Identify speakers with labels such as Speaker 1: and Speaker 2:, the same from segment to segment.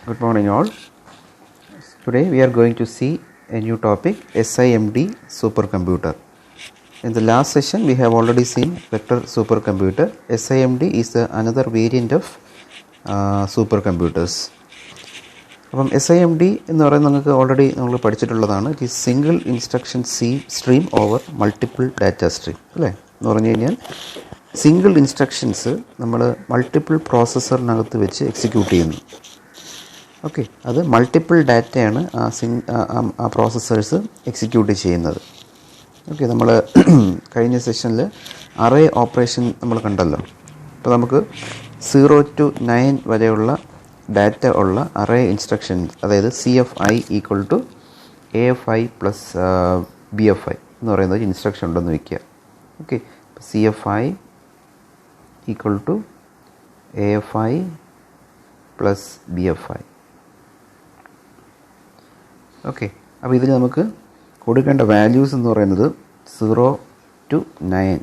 Speaker 1: Good morning all. Today we are going to see a new topic, SIMD supercomputer. In the last session we have already seen vector supercomputer. SIMD is another variant of supercomputers. അപ്പം SIMD എന്ന് പറയുന്നത് നിങ്ങൾക്ക് already നമ്മൾ പഠിച്ചിട്ടുള്ളതാണ്. It is single instruction stream over multiple data stream അല്ലേ എന്ന് പറഞ്ഞു കഴിഞ്ഞാൽ സിംഗിൾ ഇൻസ്ട്രക്ഷൻസ് നമ്മൾ മൾട്ടിപ്പിൾ പ്രോസസ്സറിനകത്ത് വെച്ച് എക്സിക്യൂട്ട് ചെയ്യുന്നു. ഓക്കെ, അത് മൾട്ടിപ്പിൾ ഡാറ്റയാണ് ആ പ്രോസസ്സേഴ്സ് എക്സിക്യൂട്ട് ചെയ്യുന്നത്. ഓക്കെ, നമ്മൾ കഴിഞ്ഞ സെഷനിൽ അറേ ഓപ്പറേഷൻ നമ്മൾ കണ്ടല്ലോ. അപ്പോൾ നമുക്ക് 0 to 9 വരെയുള്ള ഡാറ്റ ഉള്ള അറേ ഇൻസ്ട്രക്ഷൻ, അതായത് CFI equal to AFI plus BFI എന്ന് പറയുന്ന ഒരു ഇൻസ്ട്രക്ഷൻ ഉണ്ടെന്ന് വയ്ക്കുക. Okay, CFI equal to AFI plus BFI. Okay, അപ്പോൾ ഇതിൽ നമുക്ക് കൊടുക്കേണ്ട വാല്യൂസ് എന്ന് പറയുന്നത് 0 to 9.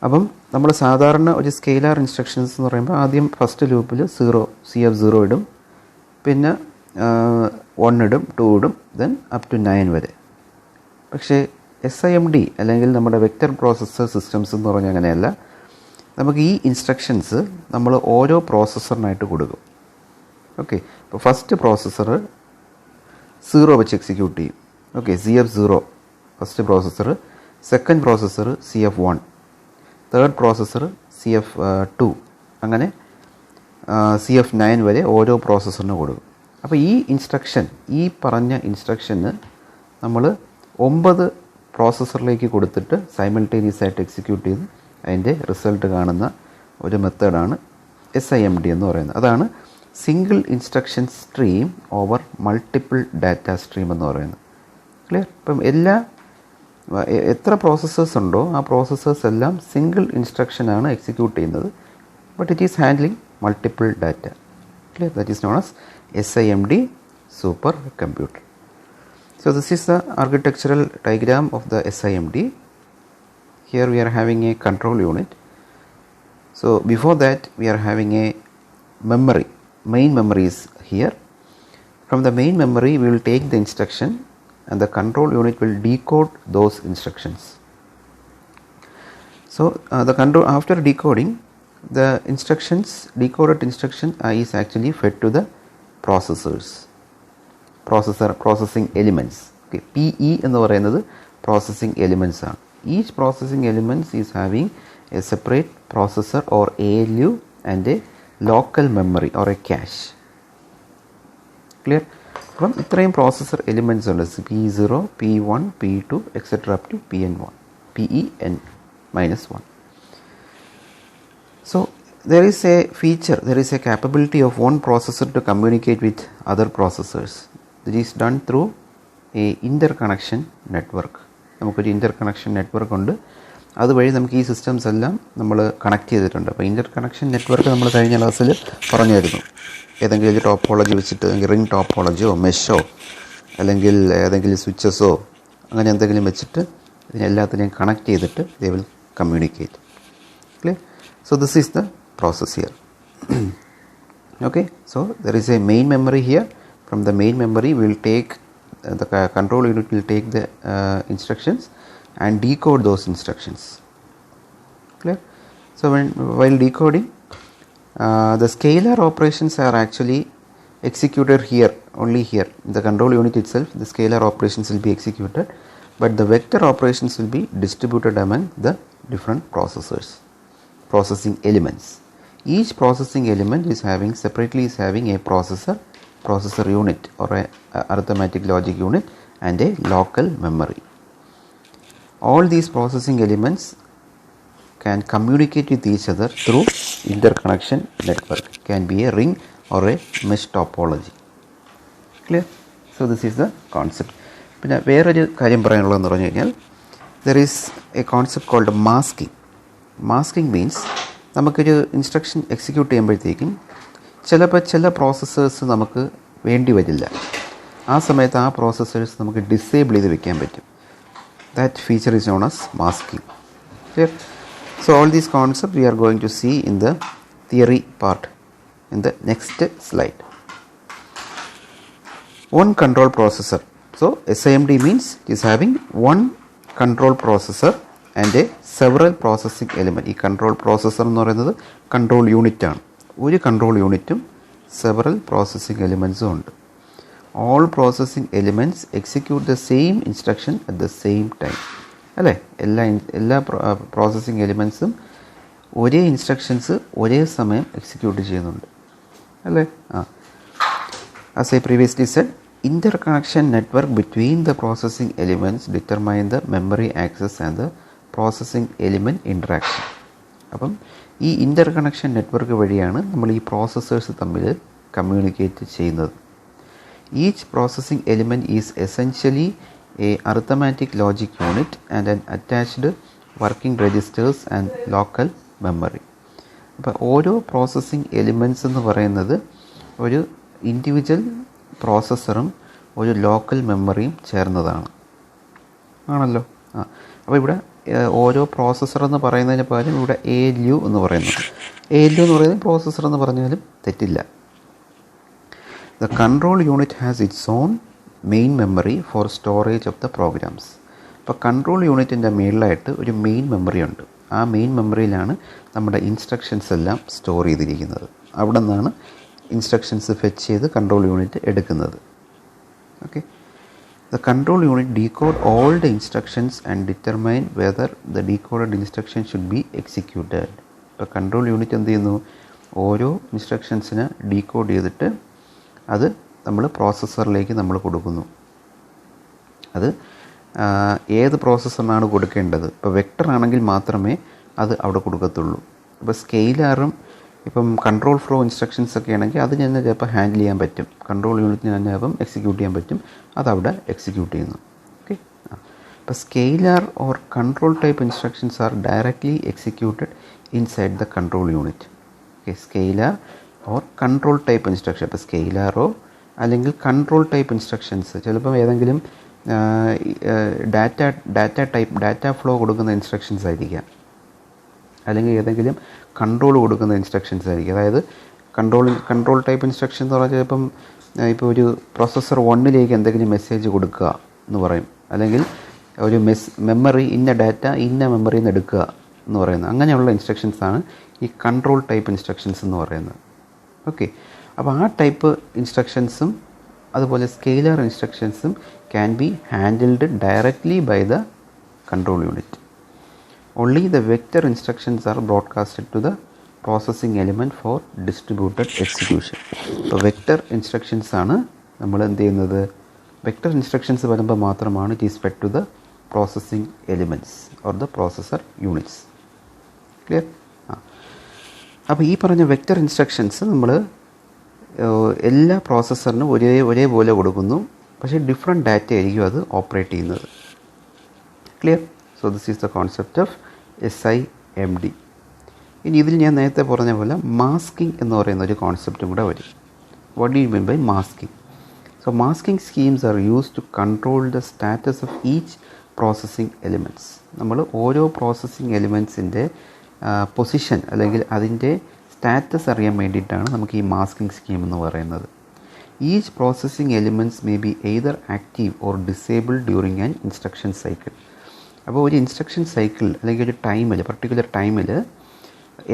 Speaker 1: അപ്പം നമ്മൾ സാധാരണ ഒരു സ്കെയിലാർ ഇൻസ്ട്രക്ഷൻസ് എന്ന് പറയുമ്പോൾ ആദ്യം ഫസ്റ്റ് ലൂപ്പിൽ CF0 ഇടും, പിന്നെ 1 ഇടും, 2 ഇടും, ദെൻ അപ് ടു 9 വരെ. പക്ഷേ SIMD അല്ലെങ്കിൽ നമ്മുടെ വെക്റ്റർ പ്രോസസ്സർ സിസ്റ്റംസ് എന്ന് പറഞ്ഞാൽ അങ്ങനെയല്ല. നമുക്ക് ഈ ഇൻസ്ട്രക്ഷൻസ് നമ്മൾ ഓരോ പ്രോസസ്സറിനായിട്ട് കൊടുക്കും. ഓക്കെ, ഇപ്പോൾ ഫസ്റ്റ് പ്രോസസ്സർ 0 വെച്ച് എക്സിക്യൂട്ട് ചെയ്യും. Okay, CF0 first processor, second processor CF1, third processor CF2, അങ്ങനെ CF9 വരെ ഓരോ പ്രോസസ്സറിന് കൊടുക്കും. അപ്പോൾ ഈ ഇൻസ്ട്രക്ഷൻ, ഈ പറഞ്ഞ ഇൻസ്ട്രക്ഷന് നമ്മൾ 9 പ്രോസസ്സറിലേക്ക് കൊടുത്തിട്ട് സൈമൾട്ടേനിയസ് ആയിട്ട് എക്സിക്യൂട്ട് ചെയ്ത് അതിൻ്റെ റിസൾട്ട് കാണുന്ന ഒരു മെത്തേഡാണ് SIMD എന്ന് പറയുന്നത്. അതാണ് single instruction stream over multiple data stream എന്ന് പറയുന്നത്. ക്ലിയർ? ഇപ്പം എത്ര പ്രോസസ്സേഴ്സ് ഉണ്ടോ ആ പ്രോസസ്സേഴ്സ് എല്ലാം സിംഗിൾ ഇൻസ്ട്രക്ഷനാണ് എക്സിക്യൂട്ട് ചെയ്യുന്നത്. But it is handling multiple data. Clear? That is known as SIMD super computer. So this is the architectural diagram of the SIMD. Here we are having a control unit. So before that we are having a memory. Main memory is here. From the main memory we will take the instruction and the control unit will decode those instructions. So the control, after decoding the instructions, decoded instruction is actually fed to the processing elements. Okay, PE എന്ന് പറയുന്നത് processing elements ആണ്. Each processing elements is having a separate processor or ALU and a local memory or a cache. Clear? അപ്പം ഇത്രയും processor elements ഉണ്ട്. P0, P1, P2 etcetera up to PN1, PEN-1. So there is a feature, there is a capability of one processor to communicate with other processors. This is done through a interconnection network. നമുക്കൊരു ഇൻ്റർകണക്ഷൻ network ഉണ്ട്. അതുവഴി നമുക്ക് ഈ systems എല്ലാം നമ്മൾ connect ചെയ്തിട്ടുണ്ട്. അപ്പോൾ ഇൻ്റർകണക്ഷൻ network നമ്മൾ കഴിഞ്ഞ ക്ലാസ്സിൽ പറഞ്ഞായിരുന്നു. ഏതെങ്കിലും ഒരു ടോപ്പോളജി വെച്ചിട്ട്, റിംഗ് ടോപ്പോളജിയോ മെഷോ അല്ലെങ്കിൽ ഏതെങ്കിലും സ്വിച്ചസോ അങ്ങനെ എന്തെങ്കിലും വെച്ചിട്ട് ഇതിനെല്ലാത്തിനെയും കണക്ട് ചെയ്തിട്ട് they will communicate. Clear? So this is the process here. Okay, so there is A main memory here. From the main memory we will take the control unit will take the instructions and decode those instructions. Clear? So while decoding the scalar operations are actually executed here, only here in the control unit itself. The scalar operations will be executed, but the vector operations will be distributed among the different processing elements. Each processing element is having a processor unit or a arithmetic logic unit and a local memory. All these processing elements can communicate with each other through interconnection network. Can be a ring or a mesh topology. Clear? So this is the concept. പിന്നെ വേറൊരു കാര്യം പറയാനുള്ളതെന്ന് പറഞ്ഞു കഴിഞ്ഞാൽ there is a concept called masking. Masking means നമുക്കൊരു instruction execute ചെയ്യുമ്പോഴത്തേക്കും ചിലപ്പോൾ ചില പ്രോസസ്സേഴ്സ് നമുക്ക് വേണ്ടി വരില്ല. ആ സമയത്ത് ആ പ്രോസസ്സേഴ്സ് നമുക്ക് ഡിസേബിൾ ചെയ്ത് വെക്കാൻ പറ്റും. That feature is known as masking. Clear? So all these concepts we are going to see in the theory part in the next slide. One control processor. So SIMD means it is having one control processor and a several processing element. ഈ control processor എന്ന് പറയുന്നത് control unit ആണ്. ഒരു control യൂണിറ്റും several processing എലിമെൻസും ഉണ്ട്. All processing elements execute the same instruction at the same time. അല്ലേ? എല്ലാ processing എലിമെൻസും ഒരേ ഇൻസ്ട്രക്ഷൻസ് ഒരേ സമയം എക്സിക്യൂട്ട് ചെയ്യുന്നുണ്ട്. അല്ലേ? As I previously said, interconnection network between the processing elements determine the memory access and the processing element interaction. അപ്പം ഈ ഇൻ്റർകണക്ഷൻ network വഴിയാണ് നമ്മൾ ഈ പ്രോസസ്സേഴ്സ് തമ്മിൽ കമ്മ്യൂണിക്കേറ്റ് ചെയ്യുന്നത്. Each processing element is essentially A arithmetic logic unit and an attached working registers and local memory. അപ്പോൾ ഓരോ processing elements എന്ന് പറയുന്നത് ഒരു ഇൻഡിവിജ്വൽ പ്രോസസ്സറും ഒരു ലോക്കൽ മെമ്മറിയും ചേർന്നതാണ്. ആണല്ലോ? അപ്പോൾ ഇവിടെ ഓരോ പ്രോസസ്സർ എന്ന് പറയുന്നതിന് പകരം ഇവിടെ ALU എന്ന് പറയുന്നു. ALU എന്ന് പറയുന്നത് പ്രോസസ്സർ എന്ന് പറഞ്ഞാലും തെറ്റില്ല. The control unit has its own main memory for storage of the programs. അപ്പോൾ കൺട്രോൾ യൂണിറ്റിൻ്റെ മുകളിലായിട്ട് ഒരു മെയിൻ മെമ്മറി ഉണ്ട്. ആ മെയിൻ മെമ്മറിയിലാണ് നമ്മുടെ ഇൻസ്ട്രക്ഷൻസ് എല്ലാം സ്റ്റോർ ചെയ്തിരിക്കുന്നത്. അവിടെ നിന്നാണ് ഇൻസ്ട്രക്ഷൻസ് ഫെച്ച് ചെയ്ത് കൺട്രോൾ യൂണിറ്റ് എടുക്കുന്നത്. Okay. The control unit decode all the instructions and determine whether the decoded instruction should be executed. ഇപ്പോൾ കൺട്രോൾ യൂണിറ്റ് എന്ത് ചെയ്യുന്നു? ഓരോ ഇൻസ്ട്രക്ഷൻസിനെ ഡീകോഡ് ചെയ്തിട്ട് അത് നമ്മൾ പ്രോസസ്സറിലേക്ക് നമ്മൾ കൊടുക്കുന്നു. അത് ഏത് പ്രോസസ്സറിനാണ് കൊടുക്കേണ്ടത്? ഇപ്പോൾ വെക്ടർ ആണെങ്കിൽ മാത്രമേ അത് അവിടെ കൊടുക്കത്തുള്ളൂ. ഇപ്പോൾ സ്കെയിലാറും ഇപ്പം കൺട്രോൾ ഫ്ലോ ഇൻസ്ട്രക്ഷൻസ് ഒക്കെ ആണെങ്കിൽ അത് തന്നെ ചിലപ്പോൾ ഹാൻഡിൽ ചെയ്യാൻ പറ്റും. കൺട്രോൾ യൂണിറ്റിന് തന്നെ ചിലപ്പം എക്സിക്യൂട്ട് ചെയ്യാൻ പറ്റും. അതവിടെ എക്സിക്യൂട്ട് ചെയ്യുന്നു. ഓക്കെ. അപ്പോൾ scalar or control type instructions R directly executed inside the control unit. Okay. Scalar or control type instruction. ഇപ്പോൾ സ്കെയിലാറോ അല്ലെങ്കിൽ കൺട്രോൾ ടൈപ്പ് ഇൻസ്ട്രക്ഷൻസ് ചിലപ്പം ഏതെങ്കിലും ഡാറ്റ ഫ്ലോ കൊടുക്കുന്ന ഇൻസ്ട്രക്ഷൻസ് ആയിരിക്കാം, അല്ലെങ്കിൽ ഏതെങ്കിലും കൺട്രോൾ കൊടുക്കുന്ന ഇൻസ്ട്രക്ഷൻസ് ആയിരിക്കും. അതായത് കൺട്രോൾ ടൈപ്പ് ഇൻസ്ട്രക്ഷൻ എന്ന് പറഞ്ഞാൽ ചിലപ്പം ഇപ്പോൾ ഒരു പ്രോസസ്സർ 1ലേക്ക് എന്തെങ്കിലും മെസ്സേജ് കൊടുക്കുക എന്ന് പറയും, അല്ലെങ്കിൽ ഒരു മെമ്മറി ഇന്ന ഡാറ്റ ഇന്ന മെമ്മറിയിൽ നിന്ന് എടുക്കുക എന്ന് പറയുന്നത്. അങ്ങനെയുള്ള ഇൻസ്ട്രക്ഷൻസാണ് ഈ കൺട്രോൾ ടൈപ്പ് ഇൻസ്ട്രക്ഷൻസ് എന്ന് പറയുന്നത്. ഓക്കെ. അപ്പോൾ ആ ടൈപ്പ് ഇൻസ്ട്രക്ഷൻസും അതുപോലെ സ്കെയിലർ ഇൻസ്ട്രക്ഷൻസും can be handled directly by the control unit. Only the vector instructions are broadcasted to the processing element for distributed execution. അപ്പോൾ വെക്റ്റർ ഇൻസ്ട്രക്ഷൻസ് ആണ് നമ്മൾ എന്ത് ചെയ്യുന്നത്? വെക്റ്റർ ഇൻസ്ട്രക്ഷൻസ് വരുമ്പോൾ മാത്രമാണ് it is fed to the processing elements or the processor units. Clear? അപ്പോൾ ഈ പറഞ്ഞ വെക്റ്റർ ഇൻസ്ട്രക്ഷൻസ് നമ്മൾ എല്ലാ പ്രോസസ്സറിനും ഒരേപോലെ കൊടുക്കുന്നു. പക്ഷേ ഡിഫറെൻറ്റ് ഡാറ്റ ആയിരിക്കും അത് ഓപ്പറേറ്റ് ചെയ്യുന്നത്. Clear? So this is the concept of SIMD. ഇനി ഇതിൽ ഞാൻ നേരത്തെ പറഞ്ഞ പോലെ മാസ്കിംഗ് എന്ന് പറയുന്ന ഒരു കോൺസെപ്റ്റും കൂടെ വരും. What do you mean by masking? So masking schemes are used to control the status of each processing elements. നമ്മൾ ഓരോ പ്രോസസ്സിംഗ് എലിമെൻറ്റ്സിൻ്റെ പൊസിഷൻ അല്ലെങ്കിൽ അതിൻ്റെ സ്റ്റാറ്റസ് അറിയാൻ വേണ്ടിയിട്ടാണ് നമുക്ക് ഈ മാസ്കിംഗ് സ്കീം എന്ന് പറയുന്നത്. Each processing elements may be either active or disabled during an instruction cycle. അപ്പോൾ ഒരു ഇൻസ്ട്രക്ഷൻ സൈക്കിൾ അല്ലെങ്കിൽ ഒരു ടൈമിൽ, പർട്ടിക്കുലർ ടൈമിൽ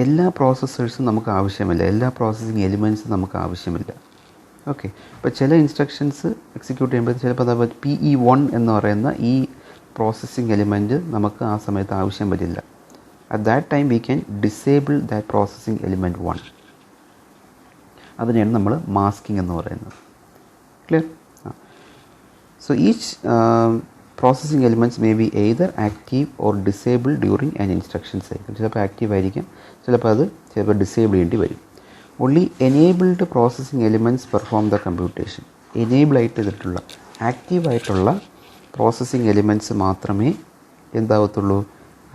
Speaker 1: എല്ലാ പ്രോസസ്സേഴ്സും നമുക്ക് ആവശ്യമില്ല, എല്ലാ പ്രോസസ്സിംഗ് എലിമെൻറ്റ്സും നമുക്ക് ആവശ്യമില്ല. ഓക്കെ. അപ്പോൾ ചില ഇൻസ്ട്രക്ഷൻസ് എക്സിക്യൂട്ട് ചെയ്യുമ്പോൾ ചിലപ്പോൾ അതായത് PE1 എന്ന് പറയുന്ന ഈ പ്രോസസ്സിംഗ് എലിമെൻറ്റ് നമുക്ക് ആ സമയത്ത് ആവശ്യം വരില്ല. At that time we can disable that processing element 1. അതിനെയാണ് നമ്മൾ മാസ്കിംഗ് എന്ന് പറയുന്നത്. Clear? So each processing elements may be either active or disable during an instruction cycle. ചിലപ്പോൾ ആക്റ്റീവ് ആയിരിക്കും, ചിലപ്പോൾ ഡിസേബിൾ ചെയ്യേണ്ടി വരും. Only enabled processing elements perform the computation. Enable ആയിട്ട് ചെയ്തിട്ടുള്ള ആക്റ്റീവായിട്ടുള്ള പ്രോസസ്സിംഗ് എലിമെൻറ്റ്സ് മാത്രമേ എന്താവത്തുള്ളൂ?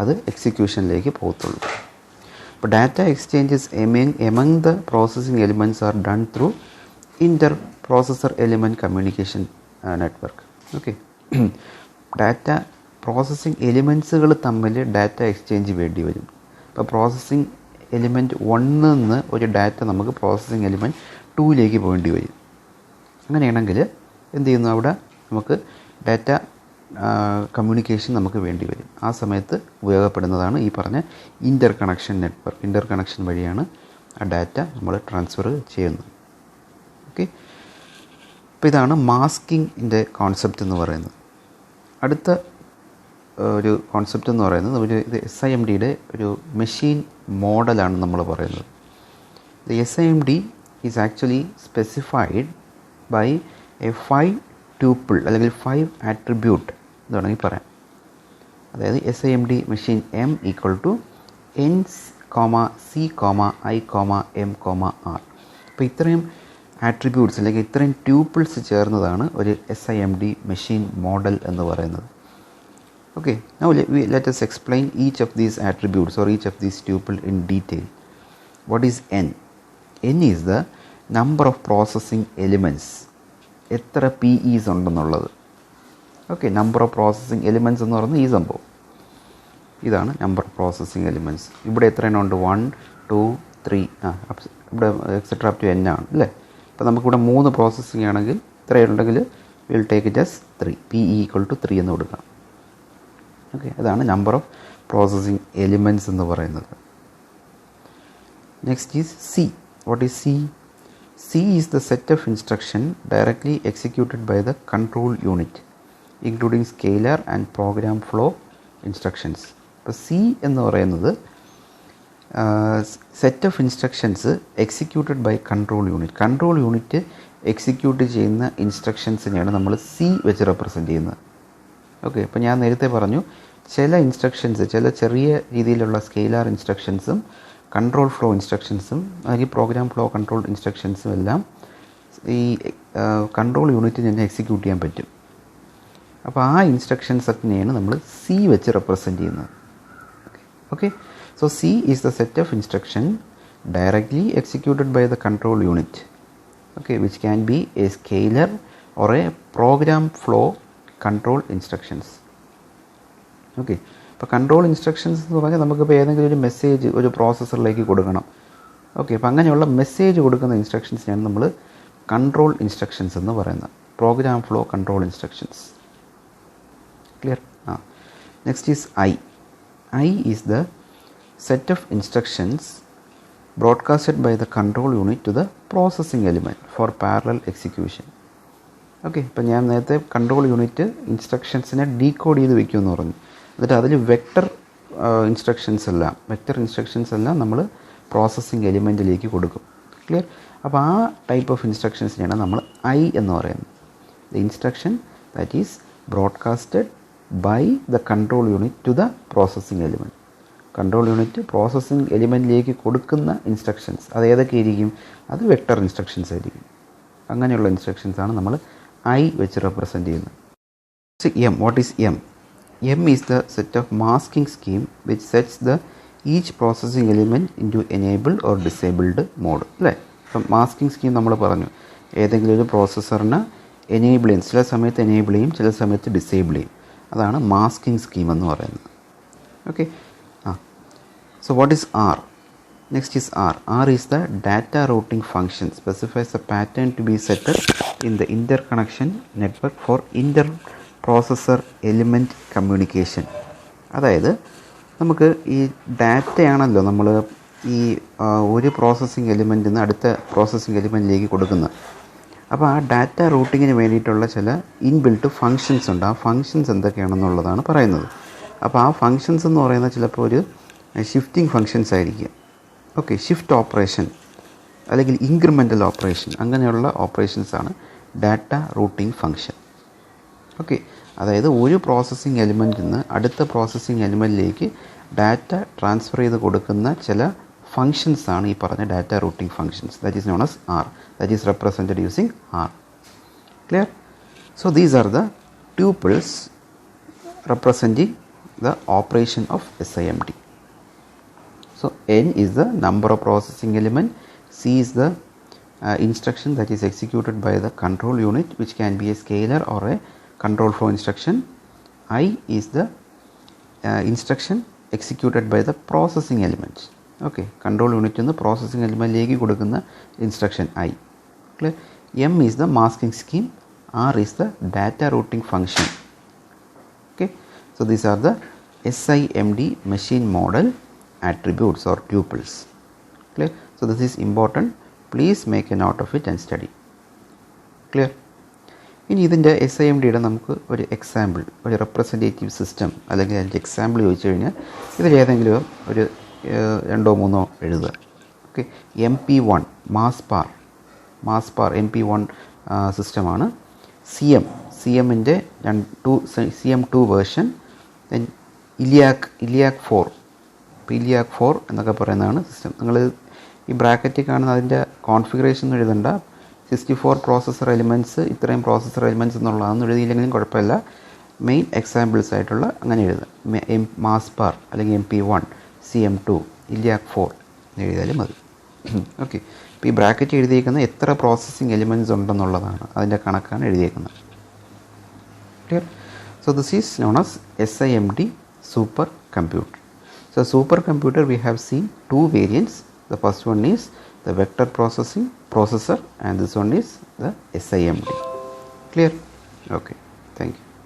Speaker 1: അത് എക്സിക്യൂഷനിലേക്ക് പോകത്തുള്ളൂ. അപ്പോൾ data exchanges among the processing elements are done through inter processor element communication network. Okay. Processing എലിമെൻറ്റ്സുകൾ തമ്മിൽ ഡാറ്റ എക്സ്ചേഞ്ച് വേണ്ടി വരും. അപ്പോൾ പ്രോസസ്സിംഗ് എലിമെൻറ്റ് 1ൽ നിന്ന് ഒരു ഡാറ്റ നമുക്ക് പ്രോസസ്സിങ് എലിമെൻറ്റ് 2ലേക്ക് പോകേണ്ടി വരും. അങ്ങനെയാണെങ്കിൽ എന്ത് ചെയ്യുന്നു, അവിടെ നമുക്ക് ഡാറ്റ കമ്മ്യൂണിക്കേഷൻ നമുക്ക് വേണ്ടി വരും. ആ സമയത്ത് ഉപയോഗപ്പെടുന്നതാണ് ഈ പറഞ്ഞ ഇൻ്റർ കണക്ഷൻ നെറ്റ്വർക്ക്. ഇൻ്റർ കണക്ഷൻ വഴിയാണ് ആ ഡാറ്റ നമ്മൾ ട്രാൻസ്ഫർ ചെയ്യുന്നത്. ഓക്കെ, അപ്പോൾ ഇതാണ് മാസ്കിങ്ങിൻ്റെ കോൺസെപ്റ്റ് എന്ന് പറയുന്നത്. അടുത്ത ഒരു കോൺസെപ്റ്റ് എന്ന് പറയുന്നത് ഇത് SIMDയുടെ ഒരു മെഷീൻ മോഡലാണ് നമ്മൾ പറയുന്നത്. The SIMD is actually specified by a 5 tuple അല്ലെങ്കിൽ 5 ആട്രിബ്യൂട്ട് എന്ന് വേണമെങ്കിൽ പറയാം. അതായത് SIMD machine M = N, C, I, M, R. അപ്പോൾ ഇത്രയും ആട്രിബ്യൂട്ട്സ് അല്ലെങ്കിൽ ഇത്രയും ട്യൂപ്പിൾസ് ചേർന്നതാണ് ഒരു SIMD മെഷീൻ മോഡൽ എന്ന് പറയുന്നത്. Okay, now let us explain each of these attributes or each of these tuple in detail. What is N? N is the number of processing elements. എത്ര PEs ഉണ്ടെന്നുള്ളത്. Okay, number of processing elements എന്ന് പറയുന്നത് ഈ സംഭവം ഇതാണ് number of processing elements. ഇവിടെ എത്ര എണ്ണം ഉണ്ട്? 1, 2, 3 ഇവിടെ എക്സെട്ര അപ് ടു N ആണ് അല്ലേ. അപ്പോൾ നമുക്കിവിടെ 3 പ്രോസസ്സിംഗ് ആണെങ്കിൽ ഇത്രയുണ്ടെങ്കിൽ will take it as 3. PE = 3 എന്ന് കൊടുക്കാം. ഓക്കെ, അതാണ് നമ്പർ ഓഫ് പ്രോസസ്സിംഗ് എലിമെൻറ്റ്സ് എന്ന് പറയുന്നത്. Next is C. What is C? C is the set of instruction directly executed by the control unit including scalar and program flow instructions. അപ്പോൾ C എന്ന് പറയുന്നത് set of instructions executed by control unit. Control unit execute ചെയ്യുന്ന ഇൻസ്ട്രക്ഷൻസിനെയാണ് നമ്മൾ C വെച്ച് represent ചെയ്യുന്നത്. Okay, അപ്പോൾ ഞാൻ നേരത്തെ പറഞ്ഞു ചില ഇൻസ്ട്രക്ഷൻസ്, ചില ചെറിയ രീതിയിലുള്ള സ്കെയിലാർ ഇൻസ്ട്രക്ഷൻസും കൺട്രോൾ ഫ്ലോ ഇൻസ്ട്രക്ഷൻസും അല്ലെങ്കിൽ പ്രോഗ്രാം ഫ്ലോ കൺട്രോൾ ഇൻസ്ട്രക്ഷൻസും എല്ലാം ഈ കൺട്രോൾ യൂണിറ്റിന് തന്നെ എക്സിക്യൂട്ട് ചെയ്യാൻ പറ്റും. അപ്പോൾ ആ ഇൻസ്ട്രക്ഷൻസൊക്കെയാണ് നമ്മൾ C വെച്ച് റെപ്രസെൻറ്റ് ചെയ്യുന്നത്. Okay, so C is the set of instruction directly executed by the control unit, okay, which can be a scalar or a program flow control instructions. Okay, അപ്പോൾ കൺട്രോൾ ഇൻസ്ട്രക്ഷൻസ് എന്ന് പറഞ്ഞാൽ നമുക്കിപ്പോൾ ഏതെങ്കിലും ഒരു message ഒരു പ്രോസസ്സറിലേക്ക് കൊടുക്കണം. Okay, അപ്പോൾ അങ്ങനെയുള്ള മെസ്സേജ് കൊടുക്കുന്ന ഇൻസ്ട്രക്ഷൻസിനാണ് നമ്മൾ കൺട്രോൾ ഇൻസ്ട്രക്ഷൻസ് എന്ന് പറയുന്നത്. Program flow control instructions. Clear? Next is I. I is the set of instructions broadcasted by the control unit to the processing element for parallel execution. Okay, ഇപ്പം ഞാൻ നേരത്തെ control unit ഇൻസ്ട്രക്ഷൻസിനെ decode ചെയ്ത് വെക്കുമെന്ന് പറഞ്ഞു. എന്നിട്ട് അതിൽ vector instructions എല്ലാം നമ്മൾ processing എലിമെൻറ്റിലേക്ക് കൊടുക്കും. ക്ലിയർ? അപ്പോൾ ആ ടൈപ്പ് ഓഫ് ഇൻസ്ട്രക്ഷൻസിനെയാണ് നമ്മൾ I എന്ന് പറയുന്നത്. The instruction that is broadcasted by the control unit to the processing element. Control unit processing എലിമെൻറ്റിലേക്ക് കൊടുക്കുന്ന ഇൻസ്ട്രക്ഷൻസ് അത് ഏതൊക്കെയായിരിക്കും? അത് വെക്റ്റർ ഇൻസ്ട്രക്ഷൻസ് ആയിരിക്കും. അങ്ങനെയുള്ള ഇൻസ്ട്രക്ഷൻസാണ് നമ്മൾ I വെച്ച് റെപ്രസെൻറ്റ് ചെയ്യുന്നത്. M. What is M? M is the set of masking scheme which sets the each processing element into enabled or disabled mode. അല്ലേ? അപ്പം മാസ്കിംഗ് സ്കീം നമ്മൾ പറഞ്ഞു, ഏതെങ്കിലും ഒരു പ്രോസസ്സറിന് എനേബിൾ ചെയ്യും, ചില സമയത്ത് എനേബിൾ ചെയ്യും, ചില സമയത്ത് ഡിസേബിൾ ചെയ്യും. അതാണ് മാസ്കിംഗ് സ്കീം എന്ന് പറയുന്നത്. Okay, so what is R? Next is R. R is the data routing function, specifies a pattern to be set up in the interconnection network for inter-processor element communication. അതായത് നമുക്ക് ഈ ഡാറ്റയാണല്ലോ നമ്മൾ ഈ ഒരു processing എലിമെൻറ്റിൽ നിന്ന് അടുത്ത പ്രോസസ്സിംഗ് എലിമെൻറ്റിലേക്ക് കൊടുക്കുന്നത്. അപ്പോൾ ആ ഡാറ്റ റൂട്ടിങ്ങിന് വേണ്ടിയിട്ടുള്ള ചില ഇൻബിൽട്ട് ഫങ്ഷൻസ് ഉണ്ട്. ആ ഫങ്ഷൻസ് എന്തൊക്കെയാണെന്നുള്ളതാണ് പറയുന്നത്. അപ്പോൾ ആ ഫങ്ഷൻസ് എന്ന് പറയുന്നത് ചിലപ്പോൾ ഒരു ഷിഫ്റ്റിംഗ് ഫങ്ഷൻസ് ആയിരിക്കും. ഓക്കെ, ഷിഫ്റ്റ് ഓപ്പറേഷൻ അല്ലെങ്കിൽ ഇൻക്രിമെൻ്റൽ ഓപ്പറേഷൻ, അങ്ങനെയുള്ള ഓപ്പറേഷൻസാണ് ഡാറ്റ റൂട്ടിംഗ് ഫങ്ഷൻ. ഓക്കെ, അതായത് ഒരു പ്രോസസ്സിംഗ് എലിമെൻറ്റിൽ നിന്ന് അടുത്ത പ്രോസസ്സിംഗ് എലിമെൻറ്റിലേക്ക് ഡാറ്റ ട്രാൻസ്ഫർ ചെയ്ത് കൊടുക്കുന്ന ചില ഫങ്ഷൻസാണ് ഈ പറഞ്ഞ data routing functions. That is known as R. That is represented using R. Clear? So these are the tuples representing the operation of SIMD. So N is the number of processing element, C is the instruction that is executed by the control unit, which can be a scalar or a control flow instruction. I is the instruction executed by the processing elements. Okay, control യൂണിറ്റിൽ നിന്ന് processing എലിമെൻറ്റിലേക്ക് കൊടുക്കുന്ന instruction I. Clear. M is the masking scheme, R is the data routing function. Okay, so these are the SIMD machine model attributes or tuples. Clear. So this is important, please make a note of it and study. Clear. ഇനി ഇതിൻ്റെ SIMDയുടെ നമുക്ക് ഒരു example, ഒരു representative system അല്ലെങ്കിൽ അതിൻ്റെ example ചോദിച്ചു കഴിഞ്ഞാൽ ഇതിലേതെങ്കിലും ഒരു 2-3 എഴുതുക. ഓക്കെ, MP1 മാസ് പാർ MP1 സിസ്റ്റമാണ്. CMൻ്റെ CM2 വേർഷൻ, ഇലിയാക് 4. ഇപ്പോൾ ഇലിയാക് 4 എന്നൊക്കെ പറയുന്നതാണ് സിസ്റ്റം. നിങ്ങൾ ഈ ബ്രാക്കറ്റിൽ കാണുന്ന അതിൻ്റെ കോൺഫിഗറേഷൻ എഴുതണ്ട. 64 പ്രോസസ്സർ എലിമെൻറ്റ്സ്, ഇത്രയും പ്രോസസ്സർ എലിമെൻറ്റ്സ് എന്നുള്ളതാണെന്ന് എഴുതിയില്ലെങ്കിലും കുഴപ്പമില്ല. മെയിൻ എക്സാമ്പിൾസ് ആയിട്ടുള്ള അങ്ങനെ എഴുതുക. മാസ് പാർ അല്ലെങ്കിൽ MP1 CM2 ഇലിയാക് 4 എഴുതിയാലും മതി. ഓക്കെ, ഇപ്പോൾ ഈ ബ്രാക്കറ്റ് എഴുതിയിരിക്കുന്ന എത്ര പ്രോസസ്സിംഗ് എലിമെൻറ്റ്സ് ഉണ്ടെന്നുള്ളതാണ്, അതിൻ്റെ കണക്കാണ് എഴുതിയിരിക്കുന്നത്. Clear. So this is known as SIMD supercomputer. So supercomputer we have seen 2 variants. The first one is the vector processor and this one is the SIMD. Clear? Okay, thank you.